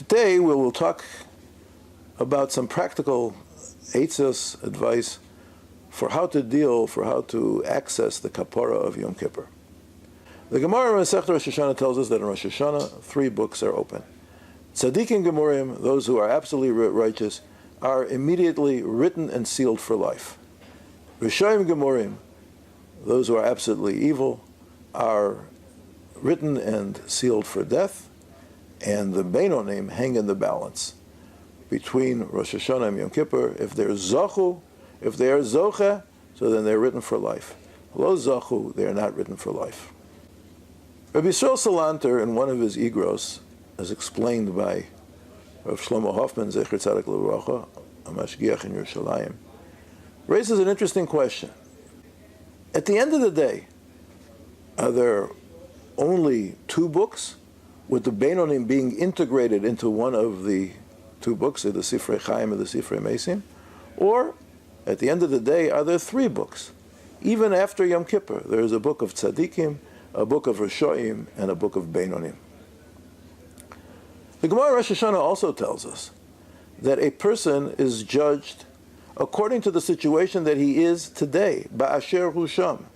Today we will talk about some practical eitzos, advice for how to access the kapara of Yom Kippur. The Gemara in Masechta Rosh Hashanah tells us that in Rosh Hashanah 3 books are open. Tzaddikim Gemurim, those who are absolutely righteous, are immediately written and sealed for life. Rishoyim Gemurim, those who are absolutely evil, are written and sealed for death, and the Beinonim hang in the balance between Rosh Hashanah and Yom Kippur. If they're Zachu, if they are Zoche, so then they're written for life. Lo Zachu, they are not written for life. Rabbi Yisrael Salanter, in one of his Igros, as explained by Rav Shlomo Hoffman, Zecher Tzadik L'Varacha, a Mashgiach in Yerushalayim, raises an interesting question. At the end of the day, are there only 2 books, with the Beinonim being integrated into one of the 2 books, the Sifrei Chaim and the Sifrei Mesim? Or, at the end of the day, are there 3 books? Even after Yom Kippur, there is a book of Tzaddikim, a book of Rishoyim, and a book of Beinonim. The Gemara Rosh Hashanah also tells us that a person is judged according to the situation that he is today, ba'asher hu sham.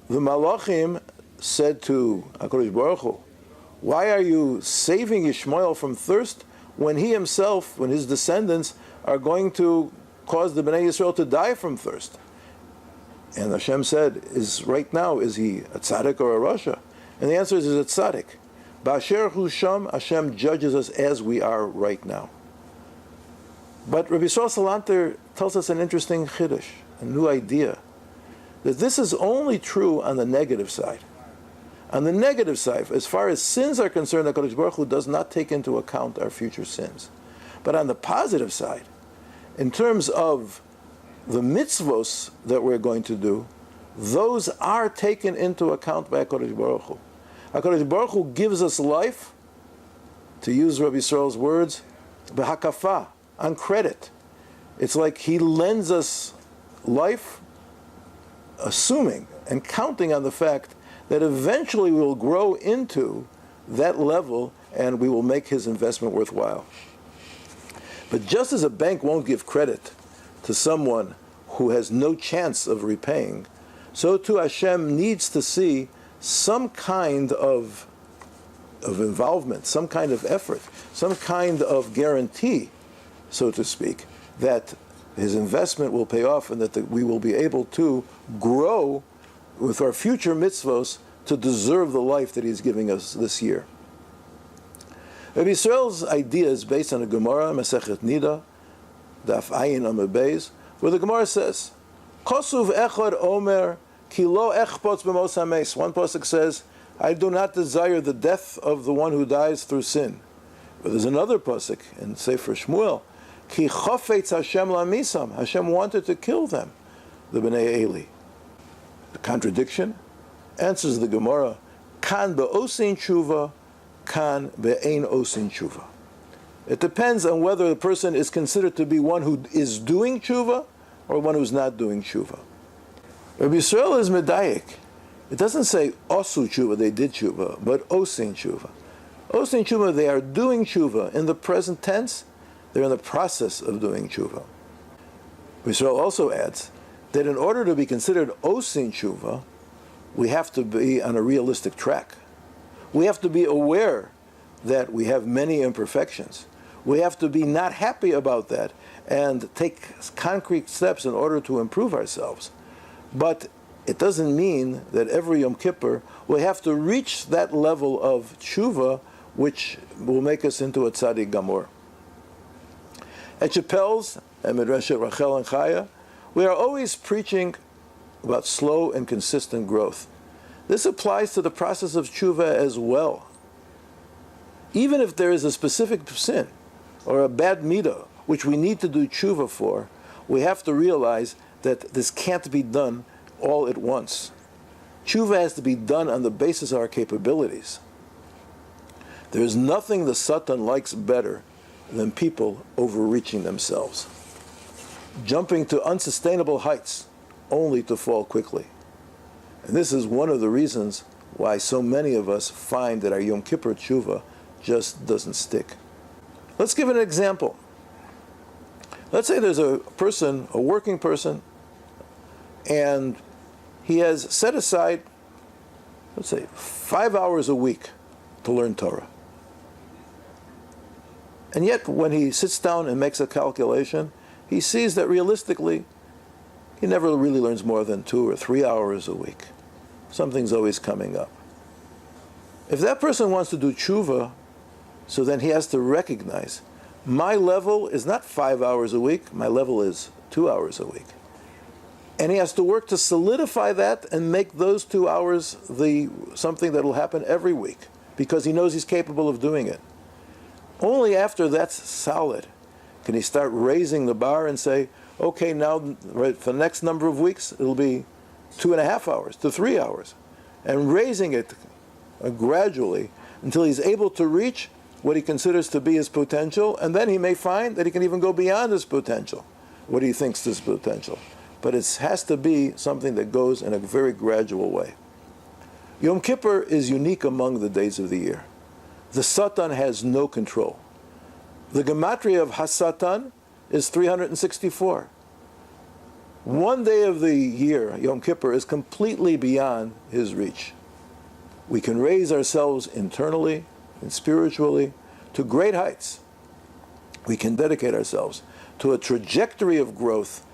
The Malachim said to HaKadosh Baruch Hu, why are you saving Yishmael from thirst when he himself, when his descendants, are going to cause the Bnei Yisrael to die from thirst? And Hashem said, is he a tzaddik or a rasha? And the answer is, he's a tzaddik. Ba'asher hu sham, Hashem judges us as we are right now. But Rabbi Yisrael Salanter tells us an interesting chiddush, a new idea, that this is only true on the negative side. On the negative side, as far as sins are concerned, HaKadosh Baruch Hu does not take into account our future sins. But on the positive side, in terms of the mitzvos that we're going to do, those are taken into account by HaKadosh Baruch Hu. HaKadosh Baruch Hu gives us life, to use Rabbi Yisrael's words, b'hakafa, on credit. It's like he lends us life, assuming and counting on the fact that eventually we will grow into that level and we will make his investment worthwhile. But just as a bank won't give credit to someone who has no chance of repaying, so too Hashem needs to see some kind of involvement, some kind of effort, some kind of guarantee, so to speak, that his investment will pay off and that we will be able to grow with our future mitzvos to deserve the life that he's giving us this year. Rabbi Yisrael's idea is based on a Gemara, Masechet Nida, Daf Ayin Amud Beis, where the Gemara says, Kosuv echad omer ki lo echpotz b'mos hames. One pasuk says, I do not desire the death of the one who dies through sin. But there's another pasuk in Sefer Shmuel, ki chafetz Hashem lamisam. Hashem wanted to kill them, the Bnei Eli. The contradiction answers the Gemara, kan be'osin tshuva, kan be'ein osin tshuva. It depends on whether the person is considered to be one who is doing tshuva or one who's not doing tshuva. Rabbi Yisrael is medayik. It doesn't say osu tshuva, they did tshuva, but osin tshuva. Osin tshuva, they are doing tshuva. In the present tense, they're in the process of doing tshuva. Rabbi Yisrael also adds that in order to be considered osin tshuva, we have to be on a realistic track. We have to be aware that we have many imperfections. We have to be not happy about that and take concrete steps in order to improve ourselves. But it doesn't mean that every Yom Kippur we have to reach that level of tshuva which will make us into a tzaddik gamor. At Chappelle's, at Midrashet Rachel and Chaya, we are always preaching about slow and consistent growth. This applies to the process of tshuva as well. Even if there is a specific sin or a bad midah which we need to do tshuva for, we have to realize that this can't be done all at once. Tshuva has to be done on the basis of our capabilities. There is nothing the Satan likes better than people overreaching themselves, jumping to unsustainable heights only to fall quickly. And this is one of the reasons why so many of us find that our Yom Kippur tshuva just doesn't stick. Let's give an example. Let's say there's a person, a working person, and he has set aside, let's say, 5 hours a week to learn Torah. And yet, when he sits down and makes a calculation, he sees that realistically, he never really learns more than 2 or 3 hours a week. Something's always coming up. If that person wants to do tshuva, so then he has to recognize, my level is not 5 hours a week, my level is 2 hours a week. And he has to work to solidify that and make those 2 hours something that will happen every week, because he knows he's capable of doing it. Only after that's solid can he start raising the bar and say, okay, now right, for the next number of weeks, it'll be 2.5 hours to 3 hours. And raising it gradually until he's able to reach what he considers to be his potential, and then he may find that he can even go beyond his potential, what he thinks is potential. But it has to be something that goes in a very gradual way. Yom Kippur is unique among the days of the year. The Satan has no control. The gematria of Hasatan is 364. One day of the year, Yom Kippur, is completely beyond his reach. We can raise ourselves internally and spiritually to great heights. We can dedicate ourselves to a trajectory of growth,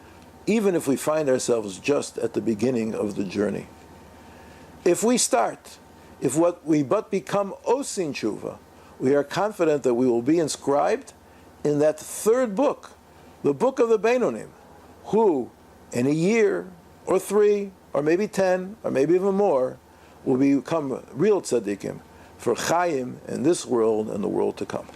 even if we find ourselves just at the beginning of the journey. If what we but become osin tshuva, we are confident that we will be inscribed in that third book, the book of the Beinonim, who in a year or 3 or maybe 10 or maybe even more will become real tzaddikim for chayim in this world and the world to come.